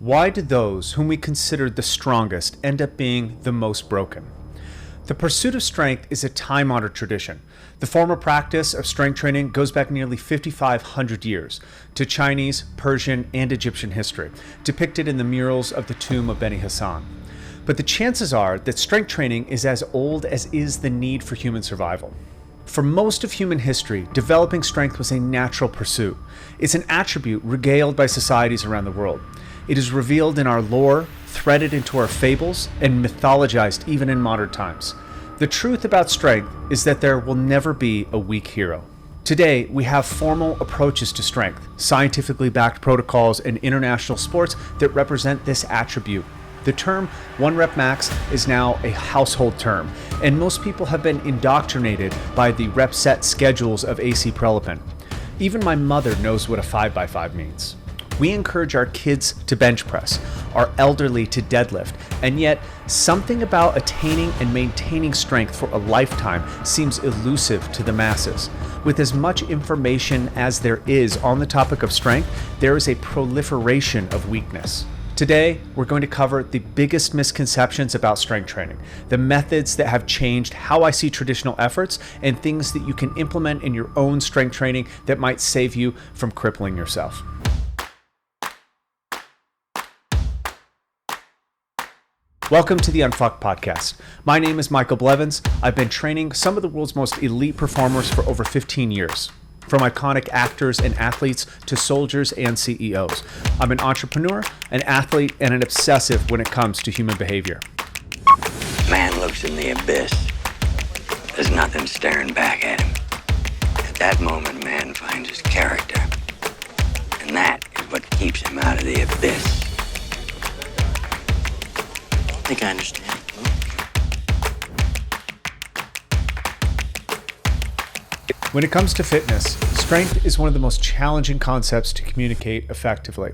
Why do those whom we consider the strongest end up being the most broken? The pursuit of strength is a time-honored tradition. The former practice of strength training goes back nearly 5,500 years to Chinese, Persian, and Egyptian history, depicted in the murals of the tomb of Beni Hassan. But the chances are that strength training is as old as is the need for human survival. For most of human history, developing strength was a natural pursuit. It's an attribute regaled by societies around the world. It is revealed in our lore, threaded into our fables, and mythologized even in modern times. The truth about strength is that there will never be a weak hero. Today, we have formal approaches to strength, scientifically backed protocols, and international sports that represent this attribute. The term 1 rep max is now a household term, and most people have been indoctrinated by the rep set schedules of AC Prelipin. Even my mother knows what a 5x5 means. We encourage our kids to bench press, our elderly to deadlift, and yet something about attaining and maintaining strength for a lifetime seems elusive to the masses. With as much information as there is on the topic of strength, there is a proliferation of weakness. Today, we're going to cover the biggest misconceptions about strength training, the methods that have changed how I see traditional efforts, and things that you can implement in your own strength training that might save you from crippling yourself. Welcome to the Unfvckd podcast. My name is Michael Blevins. I've been training some of the world's most elite performers for over 15 years. From iconic actors and athletes to soldiers and CEOs. I'm an entrepreneur, an athlete, and an obsessive when it comes to human behavior. Man looks in the abyss. There's nothing staring back at him. At that moment, man finds his character. And that is what keeps him out of the abyss. I think I understand. When it comes to fitness, strength is one of the most challenging concepts to communicate effectively.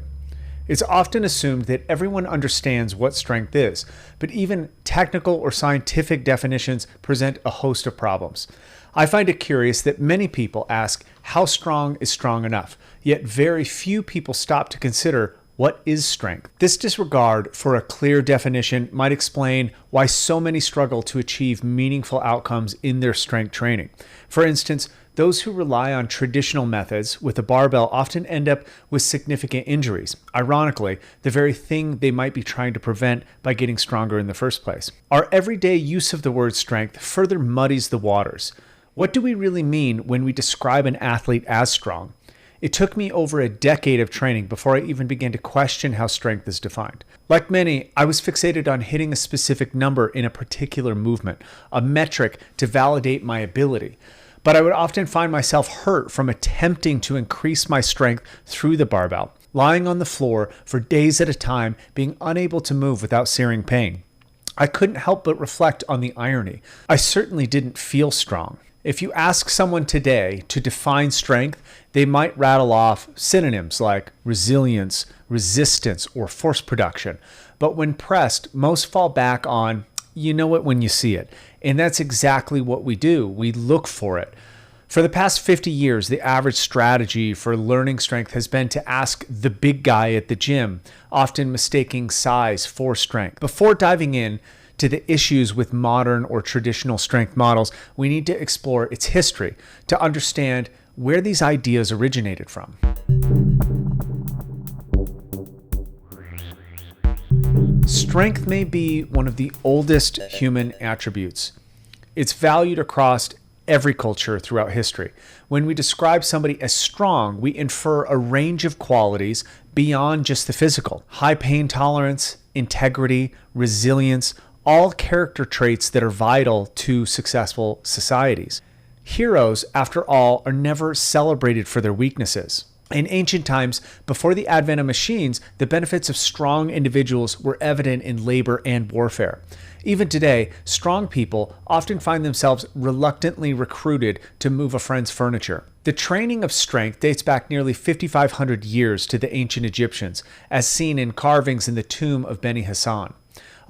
It's often assumed that everyone understands what strength is, but even technical or scientific definitions present a host of problems. I find it curious that many people ask, how strong is strong enough? Yet very few people stop to consider, what is strength? This disregard for a clear definition might explain why so many struggle to achieve meaningful outcomes in their strength training. For instance, those who rely on traditional methods with a barbell often end up with significant injuries. Ironically, the very thing they might be trying to prevent by getting stronger in the first place. Our everyday use of the word strength further muddies the waters. What do we really mean when we describe an athlete as strong? It took me over a decade of training before I even began to question how strength is defined. Like many, I was fixated on hitting a specific number in a particular movement, a metric to validate my ability. But I would often find myself hurt from attempting to increase my strength through the barbell, lying on the floor for days at a time, being unable to move without searing pain. I couldn't help but reflect on the irony. I certainly didn't feel strong. If you ask someone today to define strength, they might rattle off synonyms like resilience, resistance, or force production. But when pressed, most fall back on, you know it when you see it. And that's exactly what we do. We look for it. For the past 50 years, the average strategy for learning strength has been to ask the big guy at the gym, often mistaking size for strength. Before diving in to the issues with modern or traditional strength models, we need to explore its history to understand where these ideas originated from. Strength may be one of the oldest human attributes. It's valued across every culture throughout history. When we describe somebody as strong, we infer a range of qualities beyond just the physical. High pain tolerance, integrity, resilience, all character traits that are vital to successful societies. Heroes, after all, are never celebrated for their weaknesses. In ancient times, before the advent of machines, the benefits of strong individuals were evident in labor and warfare. Even today, strong people often find themselves reluctantly recruited to move a friend's furniture. The training of strength dates back nearly 5,500 years to the ancient Egyptians, as seen in carvings in the tomb of Beni Hassan.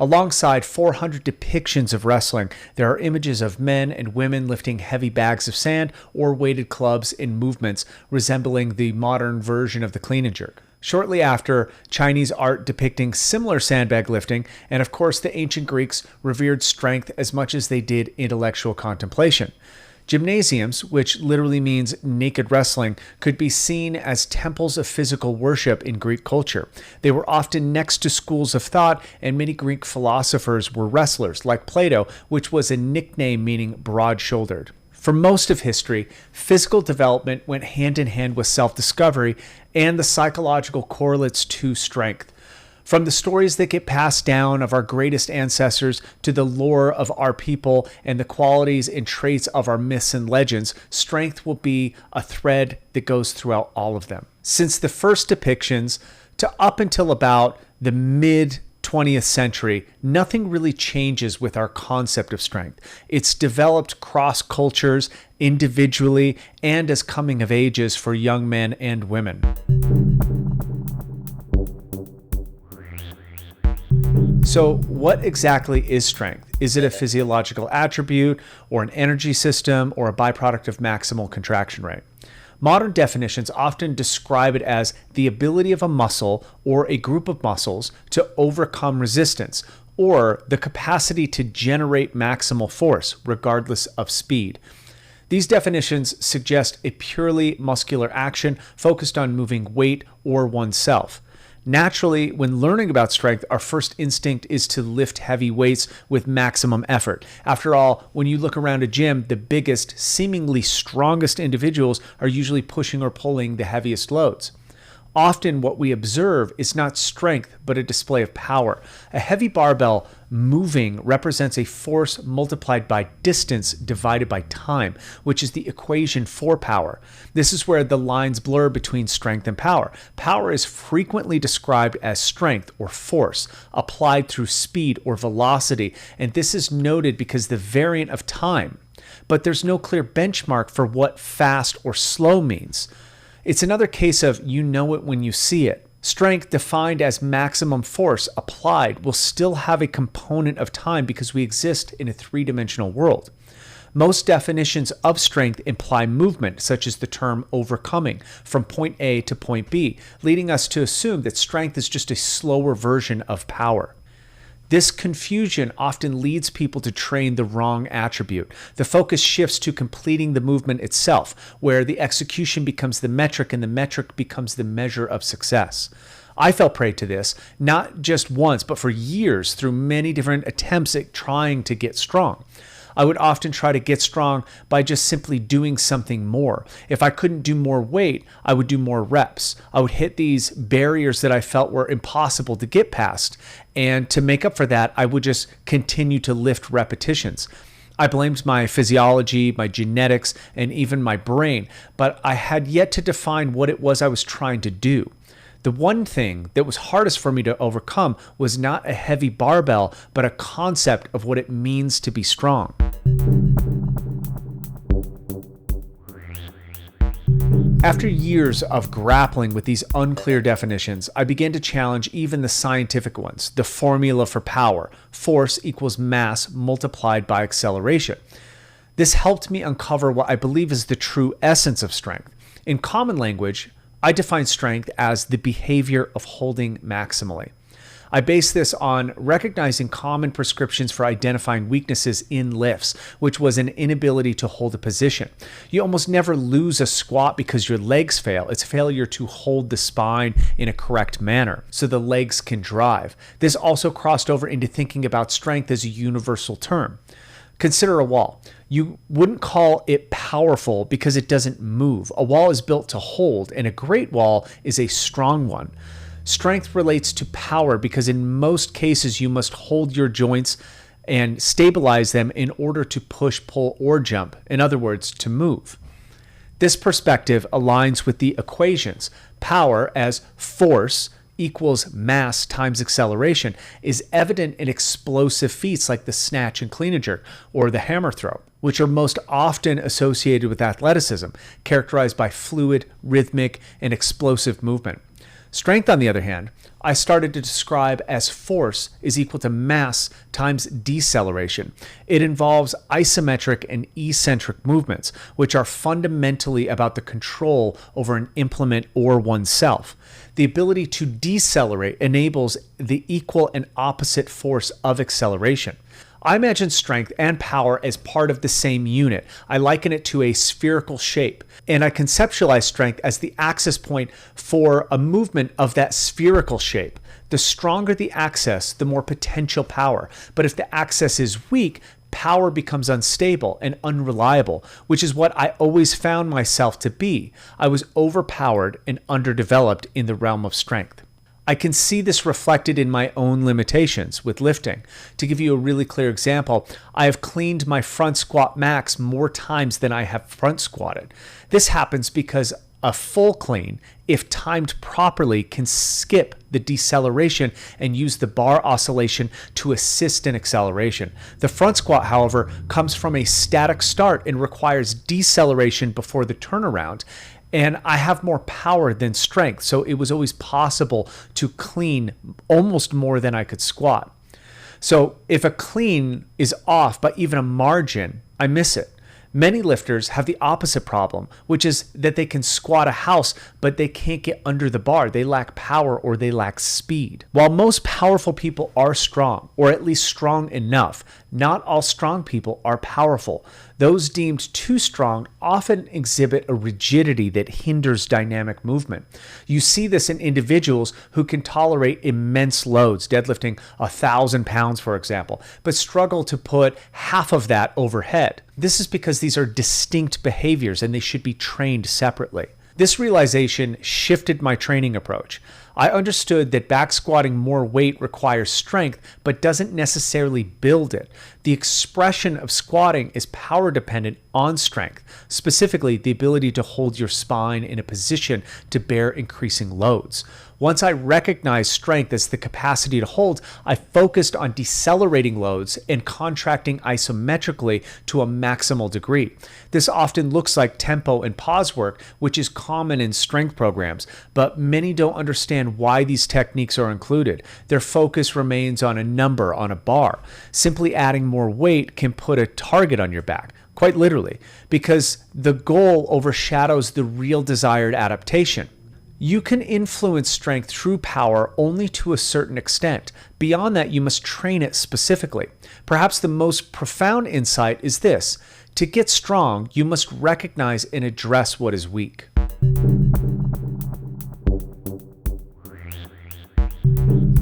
Alongside 400 depictions of wrestling, there are images of men and women lifting heavy bags of sand or weighted clubs in movements resembling the modern version of the clean and jerk. Shortly after, Chinese art depicting similar sandbag lifting, and of course the ancient Greeks revered strength as much as they did intellectual contemplation. Gymnasiums, which literally means naked wrestling, could be seen as temples of physical worship in Greek culture. They were often next to schools of thought, and many Greek philosophers were wrestlers, like Plato, which was a nickname meaning broad-shouldered. For most of history, physical development went hand in hand with self-discovery and the psychological correlates to strength. From the stories that get passed down of our greatest ancestors to the lore of our people and the qualities and traits of our myths and legends, strength will be a thread that goes throughout all of them. Since the first depictions to up until about the mid 20th century, nothing really changes with our concept of strength. It's developed cross cultures, individually, and as coming of ages for young men and women. So what exactly is strength? Is it a physiological attribute or an energy system or a byproduct of maximal contraction rate? Modern definitions often describe it as the ability of a muscle or a group of muscles to overcome resistance or the capacity to generate maximal force regardless of speed. These definitions suggest a purely muscular action focused on moving weight or oneself. Naturally, when learning about strength, our first instinct is to lift heavy weights with maximum effort. After all, when you look around a gym, the biggest, seemingly strongest individuals are usually pushing or pulling the heaviest loads. Often what we observe is not strength, but a display of power. A heavy barbell moving represents a force multiplied by distance divided by time, which is the equation for power. This is where the lines blur between strength and power. Power is frequently described as strength or force applied through speed or velocity, and this is noted because the variant of time. But there's no clear benchmark for what fast or slow means. It's another case of you know it when you see it. Strength defined as maximum force applied will still have a component of time because we exist in a three-dimensional world. Most definitions of strength imply movement, such as the term overcoming from point A to point B, leading us to assume that strength is just a slower version of power. This confusion often leads people to train the wrong attribute. The focus shifts to completing the movement itself, where the execution becomes the metric and the metric becomes the measure of success. I fell prey to this, not just once, but for years through many different attempts at trying to get strong. I would often try to get strong by just simply doing something more. If I couldn't do more weight, I would do more reps. I would hit these barriers that I felt were impossible to get past. And to make up for that, I would just continue to lift repetitions. I blamed my physiology, my genetics, and even my brain, but I had yet to define what it was I was trying to do. The one thing that was hardest for me to overcome was not a heavy barbell, but a concept of what it means to be strong. After years of grappling with these unclear definitions, I began to challenge even the scientific ones, the formula for power, force equals mass multiplied by acceleration. This helped me uncover what I believe is the true essence of strength. In common language, I define strength as the behavior of holding maximally. I base this on recognizing common prescriptions for identifying weaknesses in lifts, which was an inability to hold a position. You almost never lose a squat because your legs fail. It's failure to hold the spine in a correct manner so the legs can drive. This also crossed over into thinking about strength as a universal term. Consider a wall. You wouldn't call it powerful because it doesn't move. A wall is built to hold, and a great wall is a strong one. Strength relates to power because in most cases you must hold your joints and stabilize them in order to push, pull, or jump. In other words, to move. This perspective aligns with the equations. Power as force equals mass times acceleration is evident in explosive feats like the snatch and clean and jerk or the hammer throw, which are most often associated with athleticism, characterized by fluid, rhythmic, and explosive movement. Strength, on the other hand, I started to describe as force is equal to mass times deceleration. It involves isometric and eccentric movements, which are fundamentally about the control over an implement or oneself. The ability to decelerate enables the equal and opposite force of acceleration. I imagine strength and power as part of the same unit. I liken it to a spherical shape, and I conceptualize strength as the axis point for a movement of that spherical shape. The stronger the axis, the more potential power. But if the axis is weak, power becomes unstable and unreliable, which is what I always found myself to be. I was overpowered and underdeveloped in the realm of strength. I can see this reflected in my own limitations with lifting. To give you a really clear example, I have cleaned my front squat max more times than I have front squatted. This happens because a full clean, if timed properly, can skip the deceleration and use the bar oscillation to assist in acceleration. The front squat, however, comes from a static start and requires deceleration before the turnaround. And I have more power than strength, so it was always possible to clean almost more than I could squat. So if a clean is off by even a margin, I miss it. Many lifters have the opposite problem, which is that they can squat a house, but they can't get under the bar. They lack power or they lack speed. While most powerful people are strong, or at least strong enough, not all strong people are powerful. Those deemed too strong often exhibit a rigidity that hinders dynamic movement. You see this in individuals who can tolerate immense loads, deadlifting 1,000 pounds, for example, but struggle to put half of that overhead. This is because these are distinct behaviors and they should be trained separately. This realization shifted my training approach. I understood that back squatting more weight requires strength, but doesn't necessarily build it. The expression of squatting is power dependent on strength, specifically the ability to hold your spine in a position to bear increasing loads. Once I recognized strength as the capacity to hold, I focused on decelerating loads and contracting isometrically to a maximal degree. This often looks like tempo and pause work, which is common in strength programs, but many don't understand why these techniques are included. Their focus remains on a number on a bar. Simply adding more weight can put a target on your back, quite literally, because the goal overshadows the real desired adaptation. You can influence strength through power only to a certain extent. Beyond that, you must train it specifically. Perhaps the most profound insight is this: to get strong, you must recognize and address what is weak.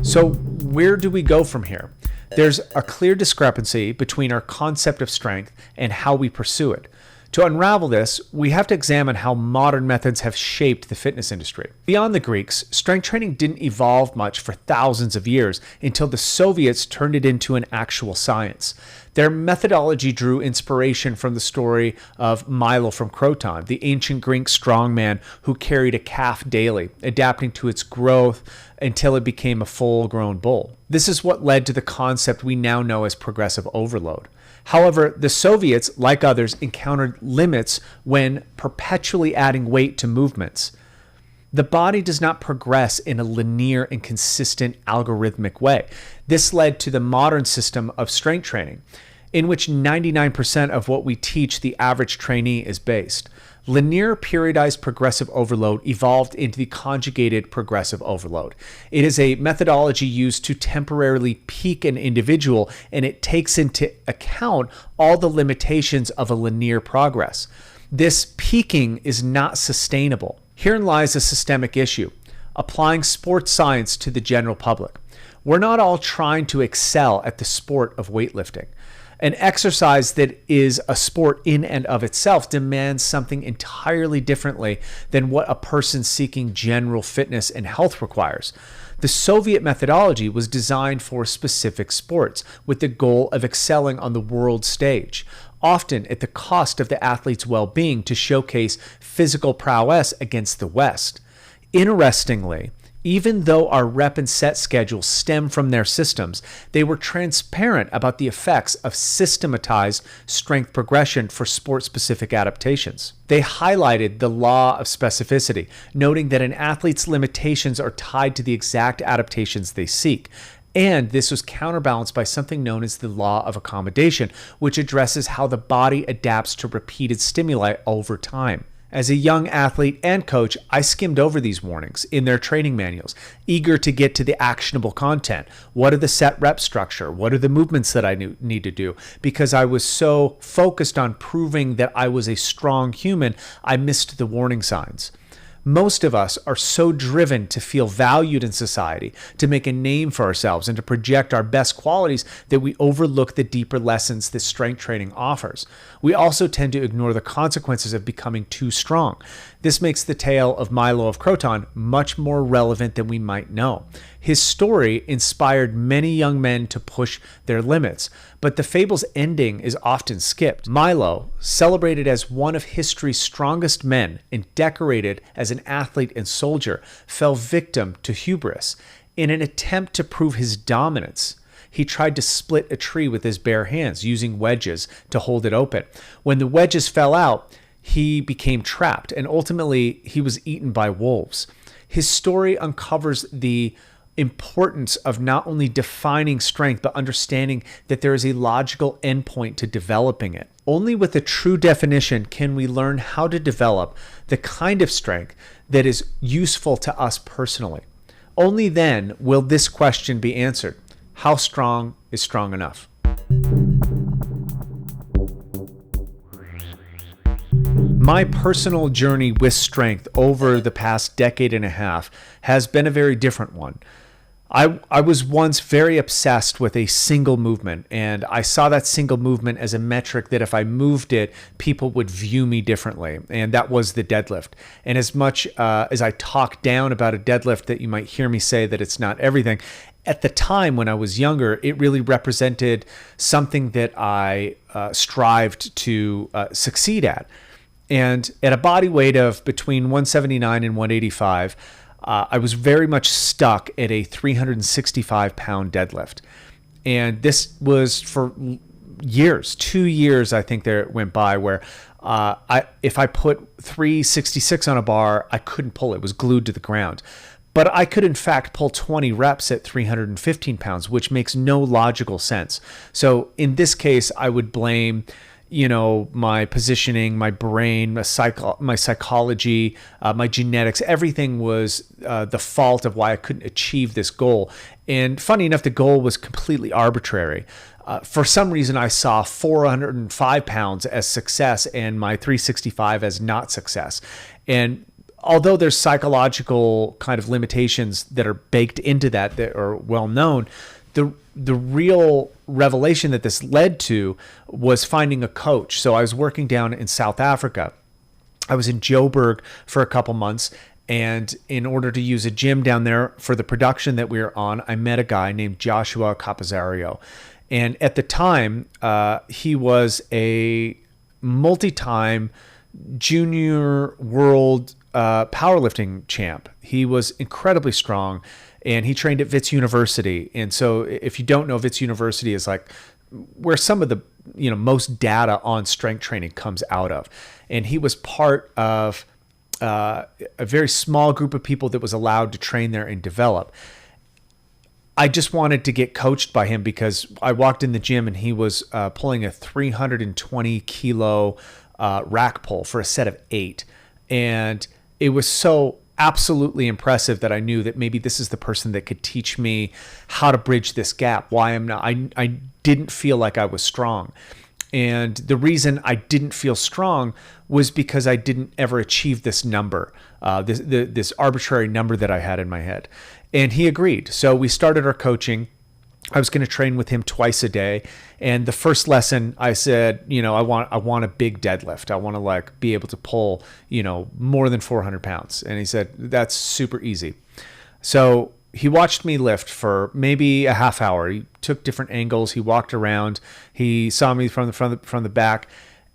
So, where do we go from here? There's a clear discrepancy between our concept of strength and how we pursue it. To unravel this, we have to examine how modern methods have shaped the fitness industry. Beyond the Greeks, strength training didn't evolve much for thousands of years until the Soviets turned it into an actual science. Their methodology drew inspiration from the story of Milo from Croton, the ancient Greek strongman who carried a calf daily, adapting to its growth until it became a full-grown bull. This is what led to the concept we now know as progressive overload. However, the Soviets, like others, encountered limits when perpetually adding weight to movements. The body does not progress in a linear and consistent algorithmic way. This led to the modern system of strength training, in which 99% of what we teach the average trainee is based. Linear periodized progressive overload evolved into the conjugated progressive overload. It is a methodology used to temporarily peak an individual, and it takes into account all the limitations of a linear progress. This peaking is not sustainable. Herein lies a systemic issue: applying sports science to the general public. We're not all trying to excel at the sport of weightlifting. An exercise that is a sport in and of itself demands something entirely differently than what a person seeking general fitness and health requires. The Soviet methodology was designed for specific sports with the goal of excelling on the world stage, often at the cost of the athlete's well-being, to showcase physical prowess against the West. Interestingly, even though our rep and set schedules stem from their systems, they were transparent about the effects of systematized strength progression for sport-specific adaptations. They highlighted the law of specificity, noting that an athlete's limitations are tied to the exact adaptations they seek. And this was counterbalanced by something known as the law of accommodation, which addresses how the body adapts to repeated stimuli over time. As a young athlete and coach, I skimmed over these warnings in their training manuals, eager to get to the actionable content. What are the set rep structure? What are the movements that I need to do? Because I was so focused on proving that I was a strong human, I missed the warning signs. Most of us are so driven to feel valued in society, to make a name for ourselves, and to project our best qualities that we overlook the deeper lessons that strength training offers. We also tend to ignore the consequences of becoming too strong. This makes the tale of Milo of Croton much more relevant than we might know. His story inspired many young men to push their limits, but the fable's ending is often skipped. Milo, celebrated as one of history's strongest men and decorated as an athlete and soldier, fell victim to hubris. In an attempt to prove his dominance, he tried to split a tree with his bare hands, using wedges to hold it open. When the wedges fell out, he became trapped, and ultimately he was eaten by wolves. His story uncovers the importance of not only defining strength, but understanding that there is a logical endpoint to developing it. Only with a true definition can we learn how to develop the kind of strength that is useful to us personally. Only then will this question be answered: how strong is strong enough? My personal journey with strength over the past decade and a half has been a very different one. I was once very obsessed with a single movement, and I saw that single movement as a metric that if I moved it, people would view me differently, and that was the deadlift. And as much as I talk down about a deadlift that you might hear me say that it's not everything, at the time when I was younger, it really represented something that I strived to succeed at. And at a body weight of between 179 and 185, I was very much stuck at a 365-pound deadlift. And this was for years, 2 years, I think there went by, where if I put 366 on a bar, I couldn't pull it. It was glued to the ground. But I could, in fact, pull 20 reps at 315 pounds, which makes no logical sense. So in this case, I would blame my positioning, my brain, my psychology, my genetics. Everything was the fault of why I couldn't achieve this goal. And funny enough, the goal was completely arbitrary. For some reason, I saw 405 pounds as success and my 365 as not success. And although there's psychological kind of limitations that are baked into that are well known, the real revelation that this led to was finding a coach. So I was working down in South Africa. I was in Joburg for a couple months, and in order to use a gym down there for the production that we were on, I met a guy named Joshua Capazario. And at the time, he was a multi-time junior world powerlifting champ. He was incredibly strong, and he trained at Wits University. And so if you don't know, Wits University is like where some of the most data on strength training comes out of. And he was part of a very small group of people that was allowed to train there and develop. I just wanted to get coached by him because I walked in the gym and he was pulling a 320 kilo rack pull for a set of 8. And it was so absolutely impressive that I knew that maybe this is the person that could teach me how to bridge this gap. Why I didn't feel like I was strong. And the reason I didn't feel strong was because I didn't ever achieve this number, this arbitrary number that I had in my head. And he agreed. So we started our coaching. I was going to train with him twice a day. And the first lesson I said, I want a big deadlift. I want to be able to pull, more than 400 pounds. And he said, that's super easy. So he watched me lift for maybe a half hour. He took different angles. He walked around. He saw me from the back,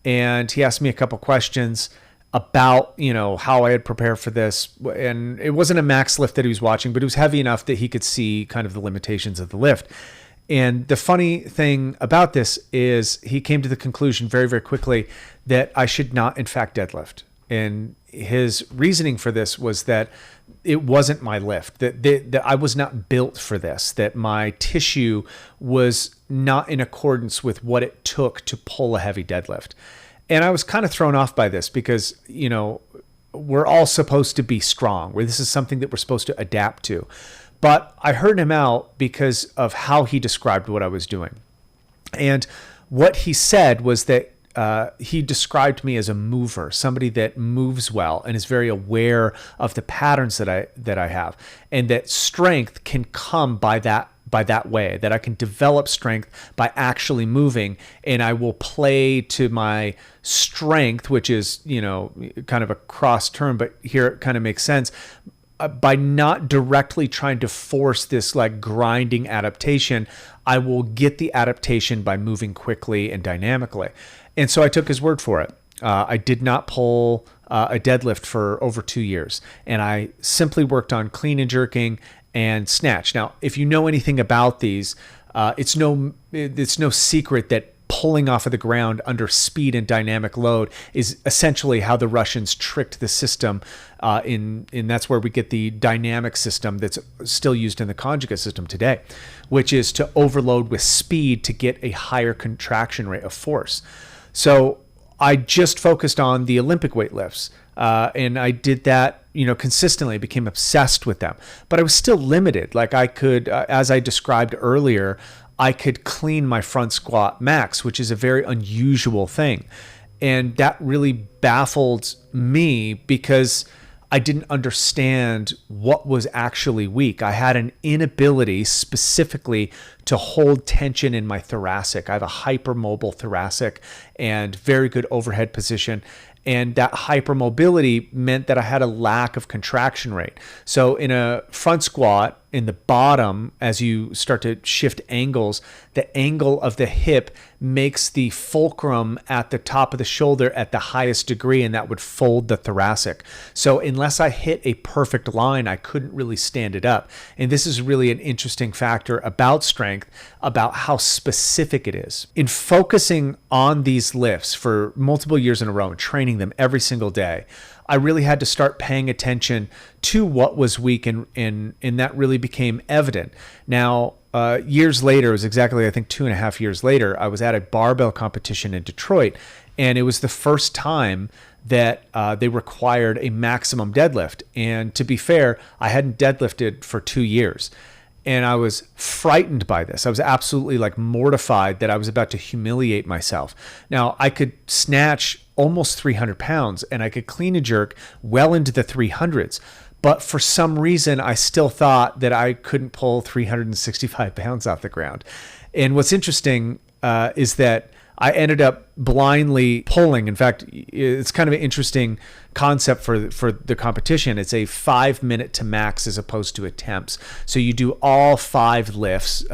and he asked me a couple questions about, how I had prepared for this. And it wasn't a max lift that he was watching, but it was heavy enough that he could see kind of the limitations of the lift. And the funny thing about this is he came to the conclusion very, very quickly that I should not, in fact, deadlift. And his reasoning for this was that it wasn't my lift, that I was not built for this, that my tissue was not in accordance with what it took to pull a heavy deadlift. And I was kind of thrown off by this because, we're all supposed to be strong, where this is something that we're supposed to adapt to. But I heard him out because of how he described what I was doing. And what he said was that he described me as a mover, somebody that moves well and is very aware of the patterns that I have, and that strength can come by that way, that I can develop strength by actually moving, and I will play to my strength, which is, kind of a cross term, but here it kind of makes sense, by not directly trying to force this like grinding adaptation. I will get the adaptation by moving quickly and dynamically. And so I took his word for it. I did not pull a deadlift for over 2 years, and I simply worked on clean and jerking and snatch. Now, if you know anything about these, it's no secret that pulling off of the ground under speed and dynamic load is essentially how the Russians tricked the system, and that's where we get the dynamic system that's still used in the conjugate system today, which is to overload with speed to get a higher contraction rate of force. So I just focused on the Olympic weight lifts, and I did that, consistently. I became obsessed with them, but I was still limited. Like I could, as I described earlier, I could clean my front squat max, which is a very unusual thing. And that really baffled me because I didn't understand what was actually weak. I had an inability specifically to hold tension in my thoracic. I have a hypermobile thoracic and very good overhead position. And that hypermobility meant that I had a lack of contraction rate. So in a front squat, in the bottom, as you start to shift angles, the angle of the hip makes the fulcrum at the top of the shoulder at the highest degree, and that would fold the thoracic. So unless I hit a perfect line, I couldn't really stand it up. And this is really an interesting factor about strength, about how specific it is. In focusing on these lifts for multiple years in a row and training them every single day, I really had to start paying attention to what was weak, and that really became evident. Now, years later, it was exactly, I think, 2.5 years later, I was at a barbell competition in Detroit, and it was the first time that they required a maximum deadlift. And to be fair, I hadn't deadlifted for 2 years. And I was frightened by this. I was absolutely mortified that I was about to humiliate myself. Now, I could snatch almost 300 pounds and I could clean and jerk well into the 300s. But for some reason, I still thought that I couldn't pull 365 pounds off the ground. And what's interesting is that I ended up blindly pulling. In fact, it's kind of an interesting concept for the competition. It's a 5 minute to max as opposed to attempts. So you do all 5 lifts,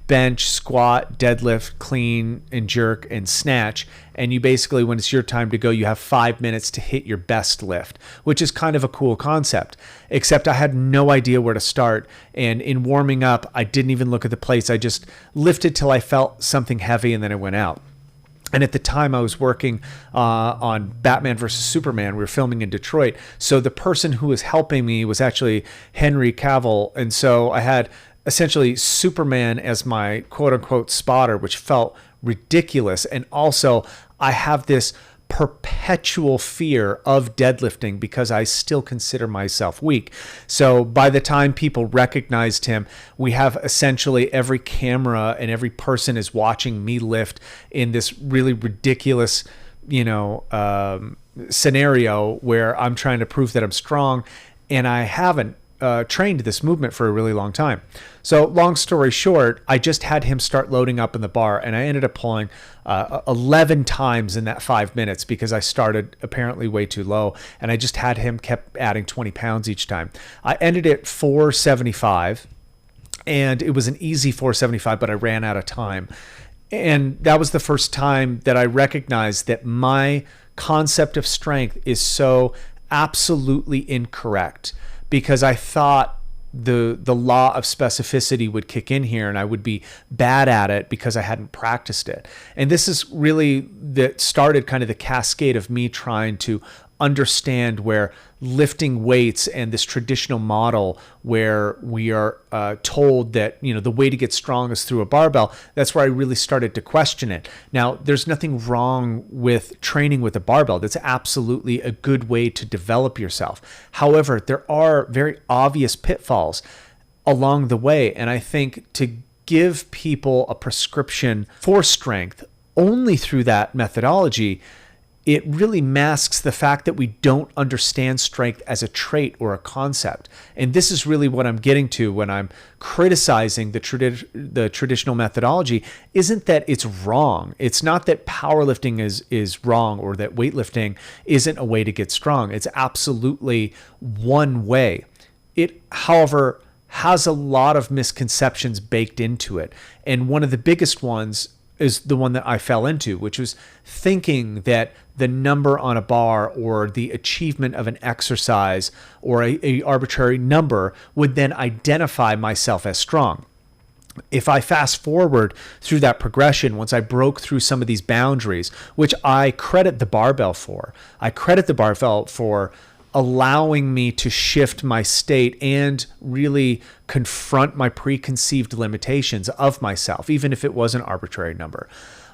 bench, squat, deadlift, clean and jerk, and snatch. And you basically, when it's your time to go, you have 5 minutes to hit your best lift, which is kind of a cool concept, except I had no idea where to start. And in warming up, I didn't even look at the plates. I just lifted till I felt something heavy, and then I went out. And at the time I was working on Batman versus Superman. We were filming in Detroit. So the person who was helping me was actually Henry Cavill. And so I had essentially Superman as my quote unquote spotter, which felt ridiculous. And also I have this perpetual fear of deadlifting because I still consider myself weak. So by the time people recognized him, we have essentially every camera and every person is watching me lift in this really ridiculous, scenario where I'm trying to prove that I'm strong, and I haven't trained this movement for a really long time. So long story short, I just had him start loading up in the bar, and I ended up pulling 11 times in that 5 minutes because I started apparently way too low, and I just had him kept adding 20 pounds each time. I ended at 475, and it was an easy 475, but I ran out of time. And that was the first time that I recognized that my concept of strength is so absolutely incorrect, because I thought the law of specificity would kick in here and I would be bad at it because I hadn't practiced it. And this is really that started kind of the cascade of me trying to understand where lifting weights and this traditional model where we are told that, the way to get strong is through a barbell, that's where I really started to question it. Now, there's nothing wrong with training with a barbell. That's absolutely a good way to develop yourself. However, there are very obvious pitfalls along the way. And I think to give people a prescription for strength only through that methodology, it really masks the fact that we don't understand strength as a trait or a concept. And this is really what I'm getting to when I'm criticizing the traditional methodology. Isn't that it's wrong. It's not that powerlifting is wrong or that weightlifting isn't a way to get strong. It's absolutely one way. It, however, has a lot of misconceptions baked into it. And one of the biggest ones is the one that I fell into, which was thinking that the number on a bar or the achievement of an exercise or a arbitrary number would then identify myself as strong. If I fast forward through that progression, once I broke through some of these boundaries, which I credit the barbell for, allowing me to shift my state and really confront my preconceived limitations of myself, even if it was an arbitrary number,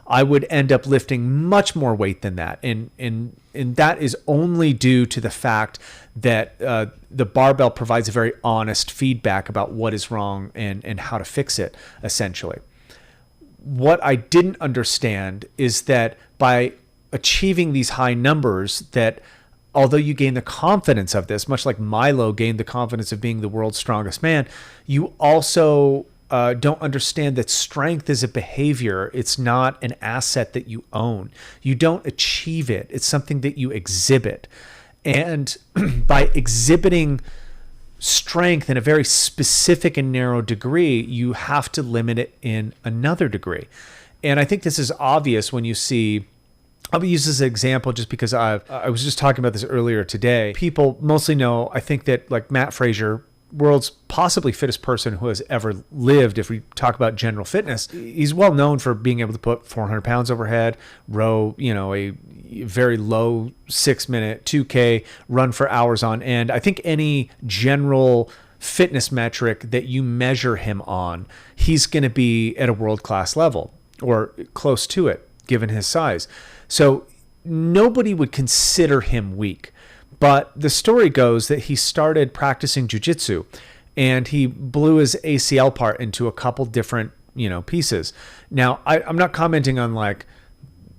I would end up lifting much more weight than that. And that is only due to the fact that the barbell provides a very honest feedback about what is wrong and how to fix it, essentially. What I didn't understand is that by achieving these high numbers, that although you gain the confidence of this, much like Milo gained the confidence of being the world's strongest man, you also don't understand that strength is a behavior. It's not an asset that you own. You don't achieve it. It's something that you exhibit. And by exhibiting strength in a very specific and narrow degree, you have to limit it in another degree. And I think this is obvious when you see, I'll use this as an example just because I was just talking about this earlier today. People mostly know, I think that like Matt Frazier, world's possibly fittest person who has ever lived, if we talk about general fitness, he's well known for being able to put 400 pounds overhead, row, a very low 6-minute 2K, run for hours on end. I think any general fitness metric that you measure him on, he's going to be at a world-class level or close to it, given his size. So nobody would consider him weak. But the story goes that he started practicing jiu-jitsu and he blew his ACL part into a couple different, pieces. Now, I'm not commenting on like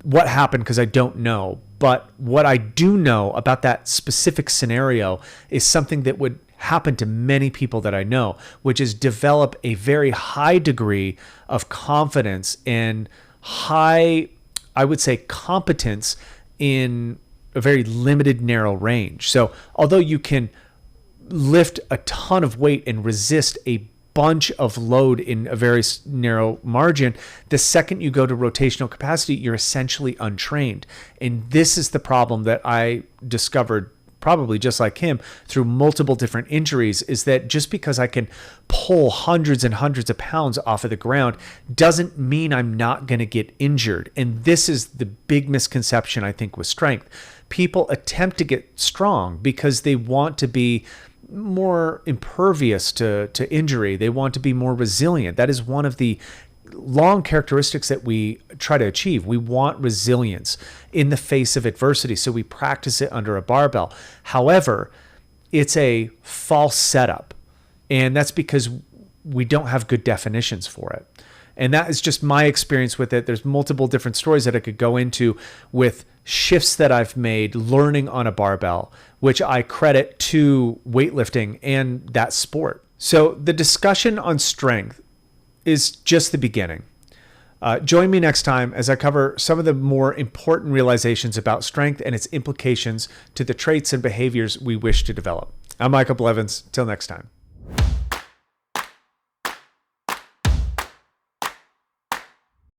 what happened because I don't know. But what I do know about that specific scenario is something that would happen to many people that I know, which is develop a very high degree of confidence and high, I would say, competence in a very limited, narrow range. So although you can lift a ton of weight and resist a bunch of load in a very narrow margin, the second you go to rotational capacity, you're essentially untrained. And this is the problem that I discovered, probably just like him, through multiple different injuries, is that just because I can pull hundreds and hundreds of pounds off of the ground doesn't mean I'm not going to get injured. And this is the big misconception, I think, with strength. People attempt to get strong because they want to be more impervious to injury. They want to be more resilient. That is one of the long characteristics that we try to achieve. We want resilience in the face of adversity, so we practice it under a barbell. However, it's a false setup, and that's because we don't have good definitions for it. And that is just my experience with it. There's multiple different stories that I could go into with shifts that I've made learning on a barbell, which I credit to weightlifting and that sport. So the discussion on strength is just the beginning. Join me next time as I cover some of the more important realizations about strength and its implications to the traits and behaviors we wish to develop. I'm Michael Blevins. Till next time.